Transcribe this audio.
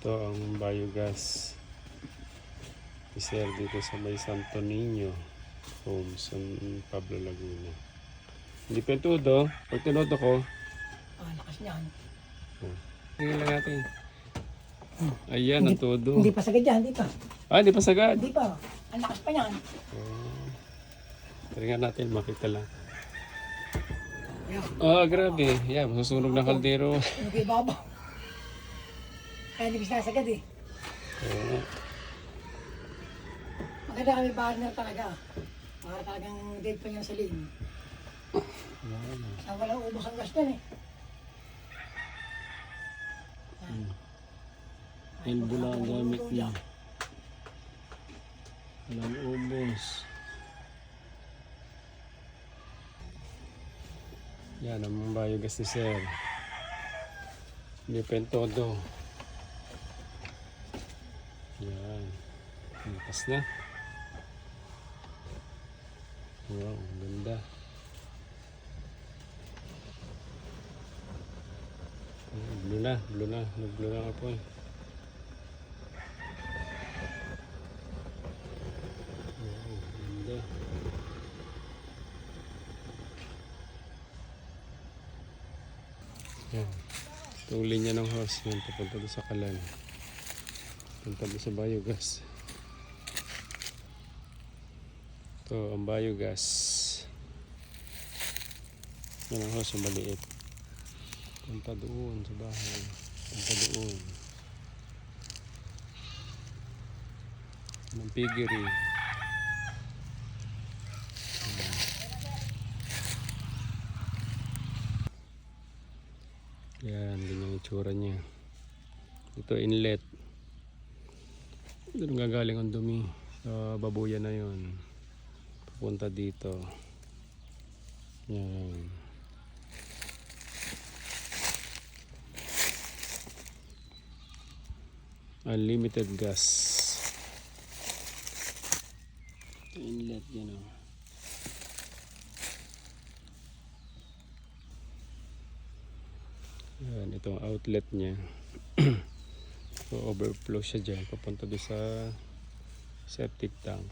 Ito ang biogas reserve dito sa may Santo Niño Homes, San Pablo, Laguna. Hindi pa ito do. Pag tinodo ko, Lakas niyan. tingnan lang natin. Ayan, ang todo. Hindi pa sagad yan, hindi pa. Hindi pa sagad. Hindi pa. Ang lakas pa yan. Tingnan natin, makita lang. Ayan. Grabe. Yan, masusunog ng kaldero. Ano kayo baba? Kaya hindi bisa sagad eh. Maganda kami partner talaga. Para talagang dead pa niya sa lane. Sa walang ubos ang gas yan eh. Elbo lang ang gamit niya. Walang ubos. Yan ang biogas ni Sir. Hindi pa yung todo. Yan. Lipas na. Wow, ang ganda. Blue na. Nag-blue na ako eh. Wow, ganda. Yan. Itong linya ng hose. Yan, papunta doon sa kalan. Papunta doon sa biogas. Ito ang biogas. Yan ang hose, yung maliit. Punta doon sa bahay. Punta doon. Ng piggery. Yan, ganyan yung itsura niya. Ito inlet. Doon gagaling ang dumi. Babuyan na yun. Papunta dito. Yan. Unlimited gas. Inlet yan o. Yan, itong outlet niya. So overflow siya dyan. Papunta doon sa septic tank.